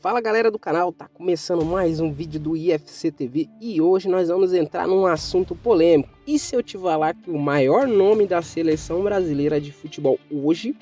Fala galera do canal, tá começando mais um vídeo do IFC TV e hoje nós vamos entrar num assunto polêmico. E se eu te falar que o maior nome da seleção brasileira de futebol hoje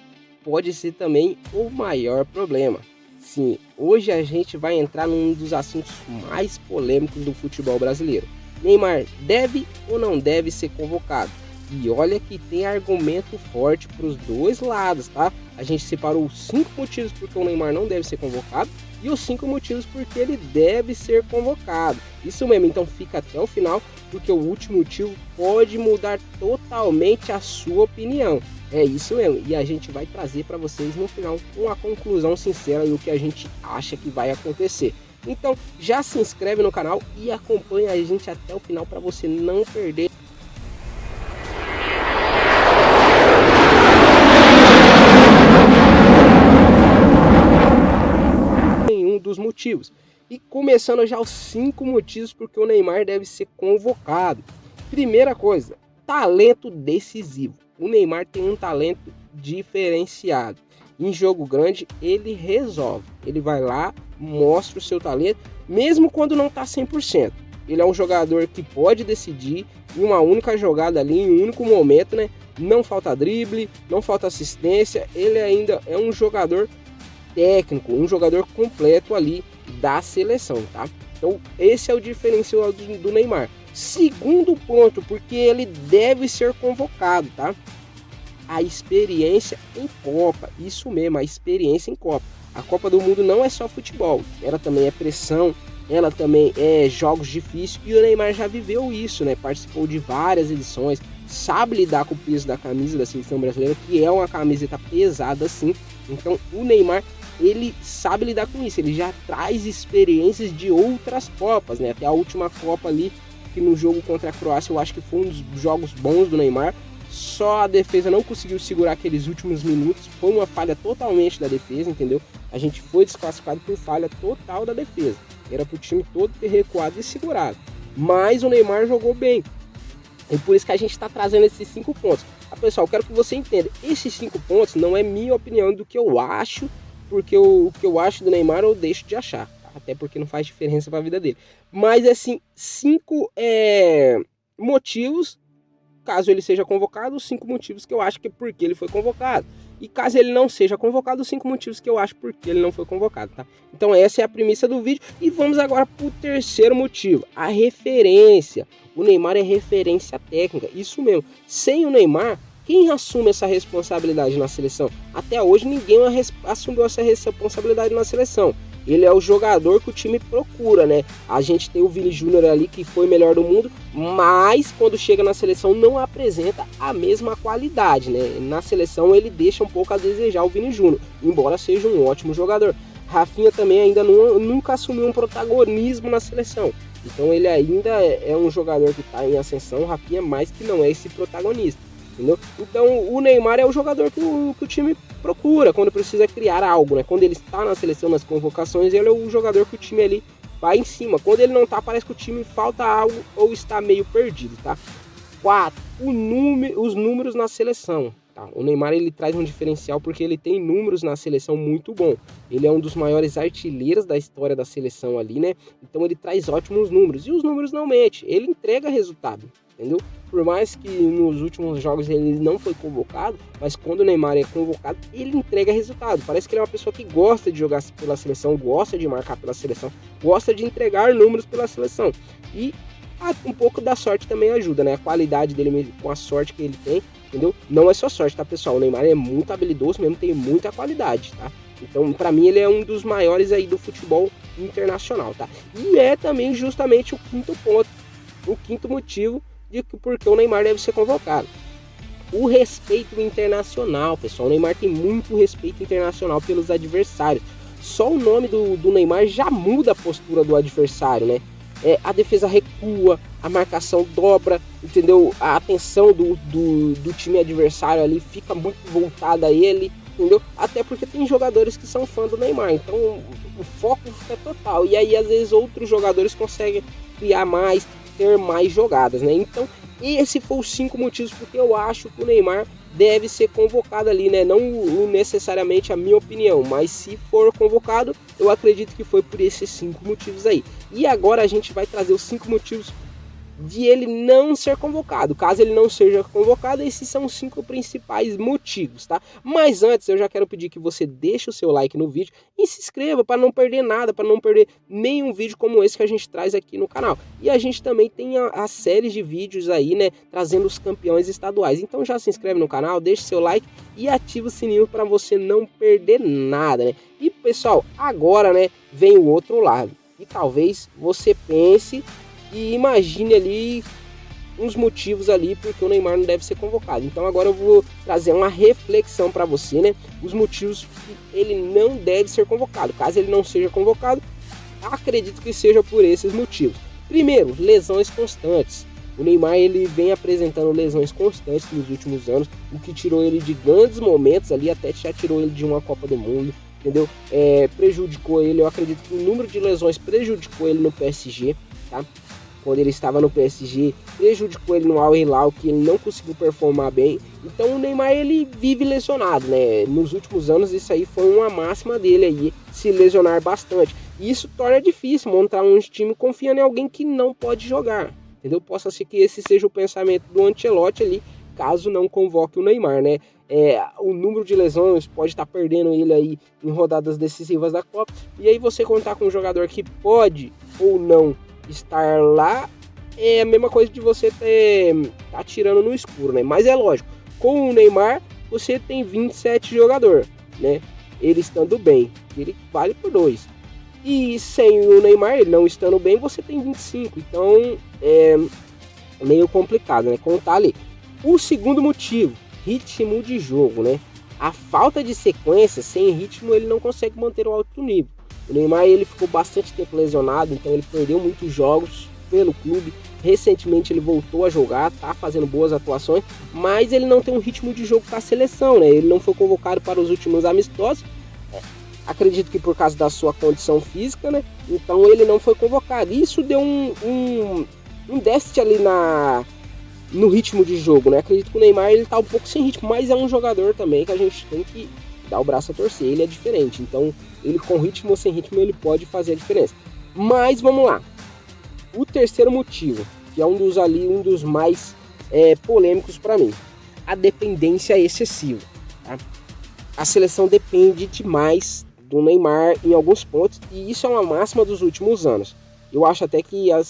pode ser também o maior problema? Sim, hoje a gente vai entrar num dos assuntos mais polêmicos do futebol brasileiro. Neymar deve ou não deve ser convocado? E olha que tem argumento forte para os dois lados, tá? A gente separou 5 motivos porque o Neymar não deve ser convocado e os 5 motivos porque ele deve ser convocado. Isso mesmo, então fica até o final, porque o último motivo pode mudar totalmente a sua opinião. É isso mesmo, e a gente vai trazer para vocês no final uma conclusão sincera do que a gente acha que vai acontecer. Então já se inscreve no canal e acompanha a gente até o final para você não perder dos motivos. E começando já os 5 motivos porque o Neymar deve ser convocado. Primeira coisa, talento decisivo. O Neymar tem um talento diferenciado. Em jogo grande ele resolve. Ele vai lá, mostra o seu talento, mesmo quando não está 100%. Ele é um jogador que pode decidir em uma única jogada ali, em um único momento, né? Não falta drible, não falta assistência. Ele ainda é um jogador técnico, um jogador completo ali da seleção, tá? Então esse é o diferencial do Neymar. Segundo ponto, porque ele deve ser convocado, tá? A experiência em Copa, isso mesmo, a experiência em Copa. A Copa do Mundo não é só futebol, ela também é pressão, ela também é jogos difíceis e o Neymar já viveu isso, né? Participou de várias edições, sabe lidar com o peso da camisa da seleção brasileira, que é uma camiseta pesada assim. Então o Neymar, ele sabe lidar com isso, ele já traz experiências de outras Copas, né? Até a última Copa ali, que no jogo contra a Croácia eu acho que foi um dos jogos bons do Neymar, só a defesa não conseguiu segurar aqueles últimos minutos, foi uma falha totalmente da defesa, entendeu? A gente foi desclassificado por falha total da defesa, era pro time todo ter recuado e segurado, mas o Neymar jogou bem, e por isso que a gente está trazendo esses 5 pontos. Pessoal, eu quero que você entenda, esses 5 pontos não é minha opinião do que eu acho, porque o que eu acho do Neymar eu deixo de achar, tá? Até porque não faz diferença para a vida dele. Mas assim, 5 motivos, caso ele seja convocado, 5 motivos que eu acho que é porque ele foi convocado. E caso ele não seja convocado, 5 motivos que eu acho porque ele não foi convocado, tá? Então essa é a premissa do vídeo e vamos agora para o terceiro motivo, a referência. O Neymar é referência técnica, isso mesmo. Sem o Neymar, quem assume essa responsabilidade na seleção? Até hoje ninguém assumiu essa responsabilidade na seleção. Ele é o jogador que o time procura, né? A gente tem o Vini Júnior ali que foi melhor do mundo, mas quando chega na seleção não apresenta a mesma qualidade, né? Na seleção ele deixa um pouco a desejar o Vini Júnior, embora seja um ótimo jogador. Rafinha também ainda nunca assumiu um protagonismo na seleção. Então ele ainda é um jogador que está em ascensão, Rafinha, mas que não é esse protagonista. Entendeu? Então o Neymar é o jogador que o time procura quando precisa criar algo, né? Quando ele está na seleção, nas convocações, ele é o jogador que o time ali vai em cima. Quando ele não tá, parece que o time falta algo ou está meio perdido, tá? 4. Os números na seleção, tá? O Neymar ele traz um diferencial porque ele tem números na seleção muito bom. Ele é um dos maiores artilheiros da história da seleção ali, né? Então ele traz ótimos números e os números não mentem, ele entrega resultado, entendeu? Por mais que nos últimos jogos ele não foi convocado, mas quando o Neymar é convocado, ele entrega resultado. Parece que ele é uma pessoa que gosta de jogar pela seleção, gosta de marcar pela seleção, gosta de entregar números pela seleção. E um pouco da sorte também ajuda, né? A qualidade dele mesmo, com a sorte que ele tem, entendeu? Não é só sorte, tá, pessoal? O Neymar é muito habilidoso mesmo, tem muita qualidade, tá? Então, para mim, ele é um dos maiores aí do futebol internacional, tá? E é também justamente o 5º ponto, o 5º motivo de porque o Neymar deve ser convocado. O respeito internacional, pessoal. O Neymar tem muito respeito internacional pelos adversários. Só o nome do Neymar já muda a postura do adversário, né? A defesa recua, a marcação dobra, entendeu? A atenção do time adversário ali fica muito voltada a ele, entendeu? Até porque tem jogadores que são fã do Neymar, então o foco é total. E aí, às vezes, outros jogadores conseguem criar mais, ter mais jogadas, né? Então, esse foi os 5 motivos porque eu acho que o Neymar deve ser convocado ali, né? Não necessariamente a minha opinião, mas se for convocado, eu acredito que foi por esses 5 motivos aí. E agora a gente vai trazer os 5 motivos de ele não ser convocado. Caso ele não seja convocado, esses são os 5 principais motivos, tá? Mas antes, eu já quero pedir que você deixe o seu like no vídeo e se inscreva para não perder nada, para não perder nenhum vídeo como esse que a gente traz aqui no canal. E a gente também tem as séries de vídeos aí, né, trazendo os campeões estaduais. Então já se inscreve no canal, deixe seu like e ativa o sininho para você não perder nada, né? E pessoal, agora, né, vem o outro lado. E talvez você pense e imagine ali uns motivos ali porque o Neymar não deve ser convocado. Então agora eu vou trazer uma reflexão para você, né? Os motivos que ele não deve ser convocado. Caso ele não seja convocado, acredito que seja por esses motivos. Primeiro, lesões constantes. O Neymar ele vem apresentando lesões constantes nos últimos anos, o que tirou ele de grandes momentos ali, até já tirou ele de uma Copa do Mundo, entendeu? Prejudicou ele, eu acredito que o número de lesões prejudicou ele no PSG, tá? Quando ele estava no PSG, prejudicou ele no Al Hilal, que ele não conseguiu performar bem. Então o Neymar ele vive lesionado, né? Nos últimos anos isso aí foi uma máxima dele aí, se lesionar bastante. E isso torna difícil montar um time confiando em alguém que não pode jogar, entendeu? Possa ser que esse seja o pensamento do Ancelotti ali, caso não convoque o Neymar, né? O número de lesões pode estar perdendo ele aí em rodadas decisivas da Copa. E aí você contar com um jogador que pode ou não estar lá é a mesma coisa de você tá atirando no escuro, né? Mas é lógico, com o Neymar você tem 27 jogadores, né? Ele estando bem, ele vale por 2. E sem o Neymar, ele não estando bem, você tem 25. Então é meio complicado, né? Contar ali. O segundo motivo, ritmo de jogo, né? A falta de sequência, sem ritmo, ele não consegue manter o alto nível. O Neymar ele ficou bastante tempo lesionado, então ele perdeu muitos jogos pelo clube. Recentemente ele voltou a jogar, tá fazendo boas atuações, mas ele não tem um ritmo de jogo para a seleção, né? Ele não foi convocado para os últimos amistosos, acredito que por causa da sua condição física, né? Então ele não foi convocado. Isso deu um déficit ali no ritmo de jogo, né? Acredito que o Neymar ele tá um pouco sem ritmo, mas é um jogador também que a gente tem que dar o braço a torcer, ele é diferente, então ele com ritmo ou sem ritmo ele pode fazer a diferença. Mas vamos lá, o terceiro motivo, que é um dos mais polêmicos para mim, a dependência excessiva, tá? A seleção depende demais do Neymar em alguns pontos, e isso é uma máxima dos últimos anos. Eu acho até que a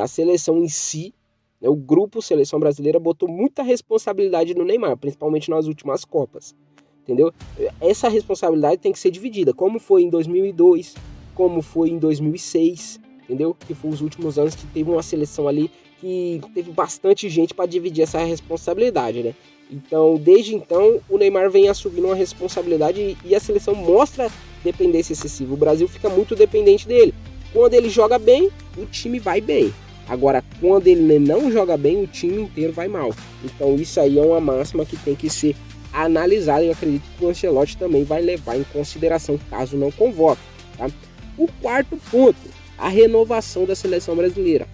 seleção em si, né, o grupo Seleção Brasileira, botou muita responsabilidade no Neymar, principalmente nas últimas Copas. Entendeu? Essa responsabilidade tem que ser dividida, como foi em 2002, como foi em 2006, entendeu? Que foram os últimos anos que teve uma seleção ali que teve bastante gente para dividir essa responsabilidade, né? Então, desde então, o Neymar vem assumindo uma responsabilidade e a seleção mostra dependência excessiva. O Brasil fica muito dependente dele. Quando ele joga bem, o time vai bem. Agora, quando ele não joga bem, o time inteiro vai mal. Então, isso aí é uma máxima que tem que ser analisado, e eu acredito que o Ancelotti também vai levar em consideração caso não convoque, tá? O quarto ponto, a renovação da seleção brasileira.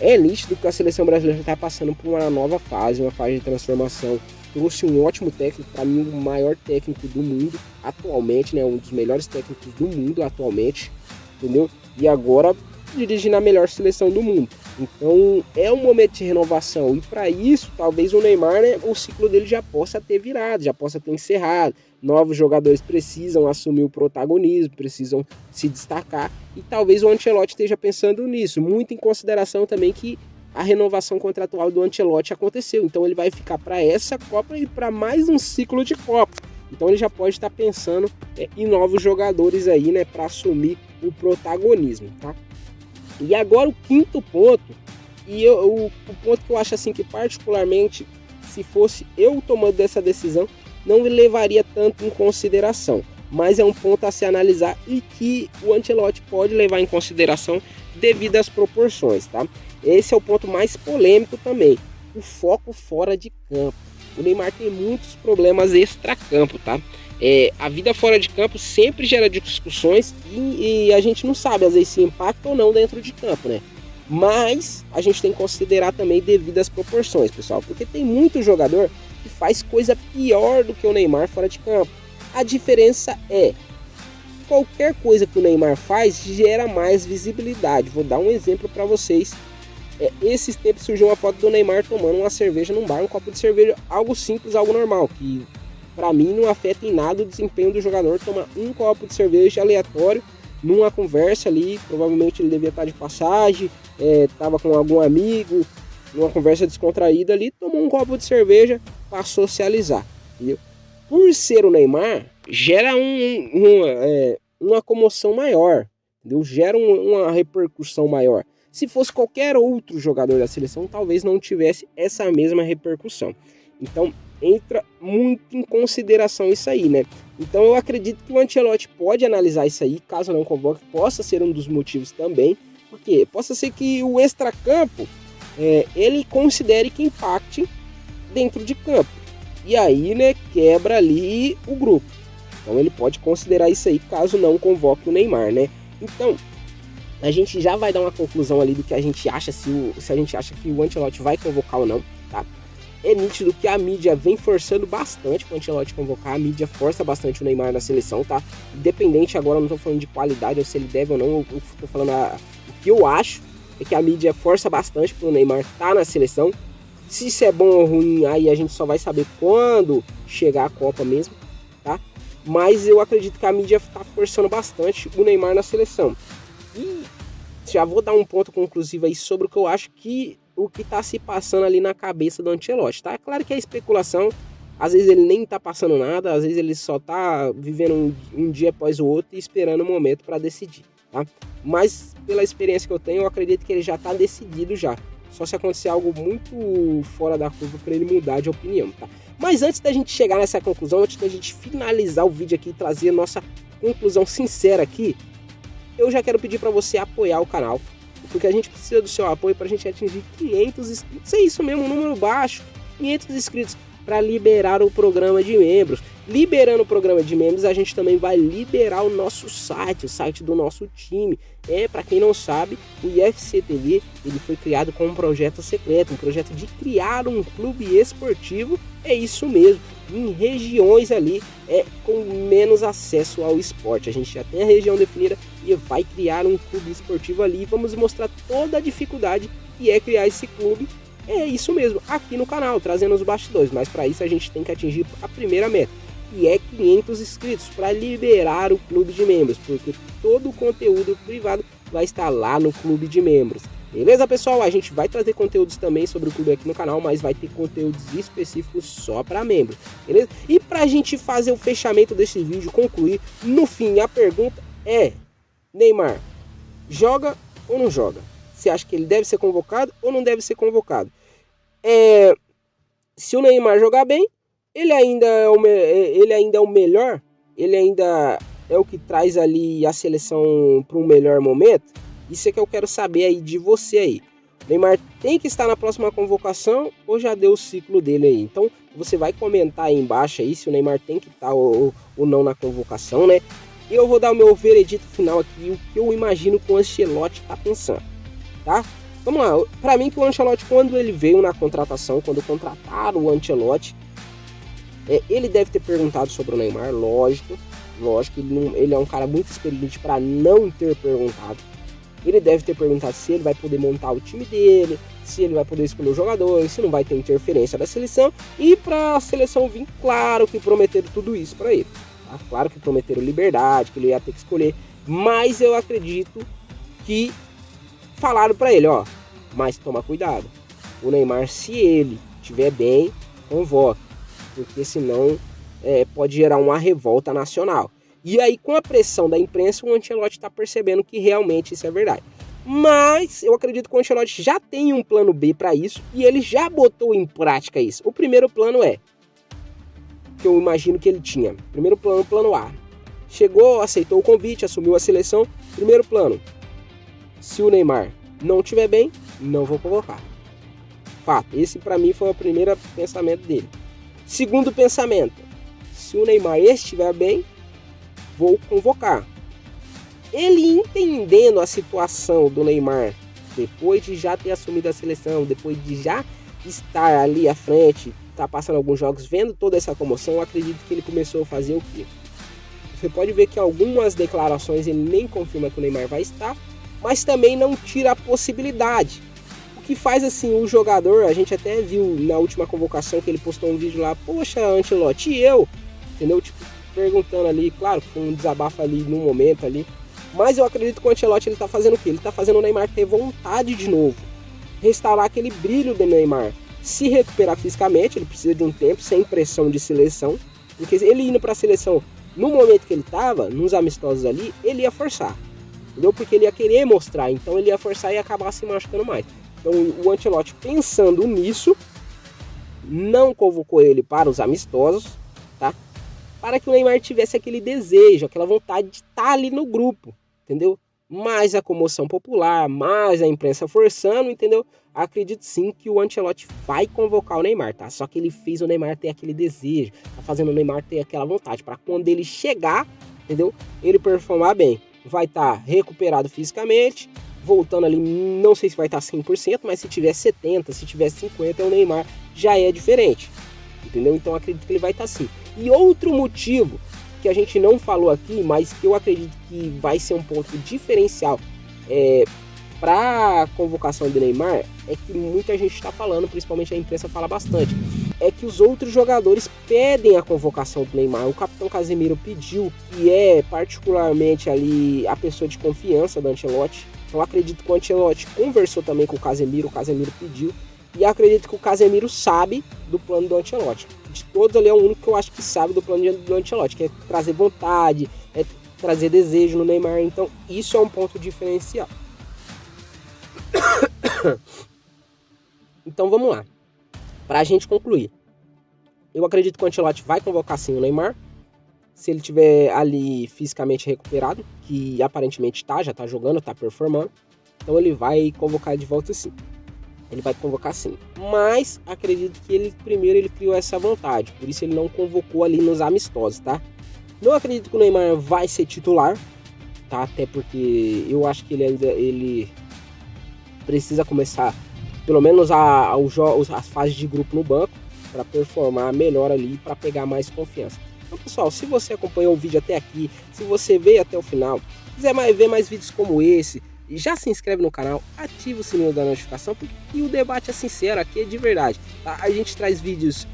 É nítido que a seleção brasileira está passando por uma nova fase, uma fase de transformação. Trouxe um ótimo técnico, para mim o maior técnico do mundo atualmente, né? Um dos melhores técnicos do mundo atualmente, entendeu? E agora dirigindo a melhor seleção do mundo. Então é um momento de renovação, e para isso talvez o Neymar, né, o ciclo dele já possa ter virado, já possa ter encerrado. Novos jogadores precisam assumir o protagonismo, precisam se destacar, e talvez o Ancelotti esteja pensando nisso, muito em consideração também que a renovação contratual do Ancelotti aconteceu, então ele vai ficar para essa Copa e para mais um ciclo de Copa. Então ele já pode estar pensando em novos jogadores aí, né, para assumir o protagonismo, tá? E agora o quinto ponto, e o ponto que eu acho assim que particularmente, se fosse eu tomando essa decisão, não me levaria tanto em consideração, mas é um ponto a se analisar e que o Ancelotti pode levar em consideração devido às proporções, tá? Esse é o ponto mais polêmico também, o foco fora de campo. O Neymar tem muitos problemas extracampo, tá? A vida fora de campo sempre gera discussões e a gente não sabe às vezes se impacta ou não dentro de campo, né? Mas a gente tem que considerar também devido às proporções, pessoal, porque tem muito jogador que faz coisa pior do que o Neymar fora de campo. A diferença é, qualquer coisa que o Neymar faz gera mais visibilidade. Vou dar um exemplo para vocês. Esses tempos surgiu uma foto do Neymar tomando uma cerveja num bar, um copo de cerveja, algo simples, algo normal, que para mim não afeta em nada o desempenho do jogador tomar um copo de cerveja aleatório numa conversa ali. Provavelmente ele devia estar de passagem, estava com algum amigo, numa conversa descontraída ali, tomou um copo de cerveja para socializar, entendeu? Por ser o Neymar, gera uma comoção maior, entendeu? Gera uma repercussão maior. Se fosse qualquer outro jogador da seleção, talvez não tivesse essa mesma repercussão. Então, entra muito em consideração isso aí, né? Então, eu acredito que o Ancelotti pode analisar isso aí, caso não convoque, possa ser um dos motivos também, porque possa ser que o extracampo, ele considere que impacte dentro de campo. E aí, né, quebra ali o grupo. Então, ele pode considerar isso aí, caso não convoque o Neymar, né? Então, a gente já vai dar uma conclusão ali do que a gente acha, se a gente acha que o Ancelotti vai convocar ou não, tá? É nítido que a mídia vem forçando bastante para o Ancelotti convocar, a mídia força bastante o Neymar na seleção, tá? Independente, agora eu não tô falando de qualidade ou se ele deve ou não, eu tô falando o que eu acho, é que a mídia força bastante para o Neymar estar na seleção. Se isso é bom ou ruim, aí a gente só vai saber quando chegar a Copa mesmo, tá? Mas eu acredito que a mídia tá forçando bastante o Neymar na seleção. E já vou dar um ponto conclusivo aí sobre o que eu acho que o que tá se passando ali na cabeça do Ancelotti, tá? É claro que é especulação, às vezes ele nem tá passando nada, às vezes ele só tá vivendo um dia após o outro e esperando o momento para decidir, tá? Mas pela experiência que eu tenho, eu acredito que ele já tá decidido já. Só se acontecer algo muito fora da curva para ele mudar de opinião, tá? Mas antes da gente chegar nessa conclusão, antes da gente finalizar o vídeo aqui e trazer a nossa conclusão sincera aqui, eu já quero pedir para você apoiar o canal, porque a gente precisa do seu apoio para a gente atingir 500 inscritos. É isso mesmo, um número baixo, 500 inscritos para liberar o programa de membros. Liberando o programa de membros, a gente também vai liberar o nosso site, o site do nosso time. Para quem não sabe, o IFCTV ele foi criado com um projeto secreto, um projeto de criar um clube esportivo. É isso mesmo, em regiões ali com menos acesso ao esporte. A gente já tem a região definida e vai criar um clube esportivo ali. E vamos mostrar toda a dificuldade que é criar esse clube. É isso mesmo, aqui no canal, trazendo os bastidores. Mas para isso a gente tem que atingir a primeira meta, que é 500 inscritos para liberar o clube de membros, porque todo o conteúdo privado vai estar lá no clube de membros. Beleza, pessoal? A gente vai trazer conteúdos também sobre o clube aqui no canal, mas vai ter conteúdos específicos só para membros, beleza? E para a gente fazer o fechamento desse vídeo, concluir, no fim a pergunta é: Neymar, joga ou não joga? Você acha que ele deve ser convocado ou não deve ser convocado? Se o Neymar jogar bem, ele ainda é o melhor, ele ainda é o que traz ali a seleção para um melhor momento. Isso é que eu quero saber aí de você aí. O Neymar tem que estar na próxima convocação ou já deu o ciclo dele aí? Então você vai comentar aí embaixo aí se o Neymar tem que estar ou não na convocação, né? E eu vou dar o meu veredito final aqui, o que eu imagino que o Ancelotti tá pensando, tá? Vamos lá, para mim que o Ancelotti, quando ele veio na contratação, quando contrataram o Ancelotti, ele deve ter perguntado sobre o Neymar, lógico, ele é um cara muito experiente para não ter perguntado. Ele deve ter perguntado se ele vai poder montar o time dele, se ele vai poder escolher o jogador, se não vai ter interferência da seleção. E para a seleção vir, claro que prometeram tudo isso para ele. Tá? Claro que prometeram liberdade, que ele ia ter que escolher. Mas eu acredito que falaram para ele, ó, mas toma cuidado. O Neymar, se ele estiver bem, convoca, porque senão pode gerar uma revolta nacional. E aí, com a pressão da imprensa, o Ancelotti está percebendo que realmente isso é verdade. Mas eu acredito que o Ancelotti já tem um plano B para isso e ele já botou em prática isso. O primeiro plano que eu imagino que ele tinha. Primeiro plano, plano A. Chegou, aceitou o convite, assumiu a seleção. Primeiro plano: se o Neymar não estiver bem, não vou convocar. Fato, esse para mim foi o primeiro pensamento dele. Segundo pensamento: se o Neymar estiver bem, vou convocar. Ele entendendo a situação do Neymar, depois de já ter assumido a seleção, depois de já estar ali à frente, tá passando alguns jogos, vendo toda essa comoção, eu acredito que ele começou a fazer o quê? Você pode ver que algumas declarações ele nem confirma que o Neymar vai estar, mas também não tira a possibilidade. O que faz assim o jogador, a gente até viu na última convocação que ele postou um vídeo lá, poxa, Ancelotti, e eu? Entendeu? Tipo, perguntando ali, claro, foi um desabafo ali no momento ali, mas eu acredito que o Ancelotti ele tá fazendo o quê? Ele tá fazendo o Neymar ter vontade de novo, restaurar aquele brilho do Neymar, se recuperar fisicamente, ele precisa de um tempo, sem pressão de seleção, porque ele indo para a seleção, no momento que ele tava, nos amistosos ali, ele ia forçar, entendeu? Porque ele ia querer mostrar, então ele ia forçar e ia acabar se machucando mais. Então o Ancelotti, pensando nisso, não convocou ele para os amistosos, tá? Para que o Neymar tivesse aquele desejo, aquela vontade de estar ali no grupo, entendeu? Mais a comoção popular, mais a imprensa forçando, entendeu? Acredito sim que o Ancelotti vai convocar o Neymar, tá? Só que ele fez o Neymar ter aquele desejo, tá fazendo o Neymar ter aquela vontade, para quando ele chegar, entendeu? Ele performar bem. Vai estar recuperado fisicamente, voltando ali, não sei se vai estar 100%, mas se tiver 70%, se tiver 50%, o Neymar já é diferente, entendeu? Então acredito que ele vai estar assim. E outro motivo que a gente não falou aqui, mas que eu acredito que vai ser um ponto diferencial para a convocação do Neymar, é que muita gente está falando, principalmente a imprensa fala bastante, é que os outros jogadores pedem a convocação do Neymar. O capitão Casemiro pediu, e é particularmente ali a pessoa de confiança do Ancelotti. Então acredito que o Ancelotti conversou também com o Casemiro pediu, e acredito que o Casemiro sabe do plano do Ancelotti. De todos ali é o único que eu acho que sabe do plano do Ancelotti, que é trazer vontade, é trazer desejo no Neymar. Então isso é um ponto diferencial. Então vamos lá. Para a gente concluir, eu acredito que o Ancelotti vai convocar sim o Neymar, se ele tiver ali fisicamente recuperado, que aparentemente já está jogando, está performando, então ele vai convocar de volta sim. Ele vai convocar sim, mas acredito que ele criou essa vontade, por isso ele não convocou ali nos amistosos, tá? Não acredito que o Neymar vai ser titular, tá? Até porque eu acho que ele precisa começar pelo menos as fases de grupo no banco para performar melhor ali, para pegar mais confiança. Então pessoal, se você acompanhou o vídeo até aqui, se você veio até o final, quiser ver mais vídeos como esse, já se inscreve no canal, ativa o sininho da notificação, porque o debate é sincero, aqui é de verdade, tá? A gente traz vídeos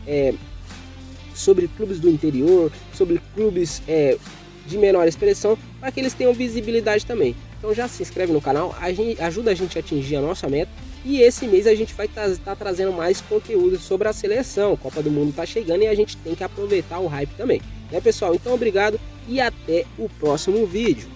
sobre clubes do interior, sobre clubes de menor expressão, para que eles tenham visibilidade também. Então já se inscreve no canal, ajuda a gente a atingir a nossa meta, e esse mês a gente vai estar trazendo mais conteúdo sobre a seleção. A Copa do Mundo está chegando e a gente tem que aproveitar o hype também, né pessoal? Então obrigado e até o próximo vídeo.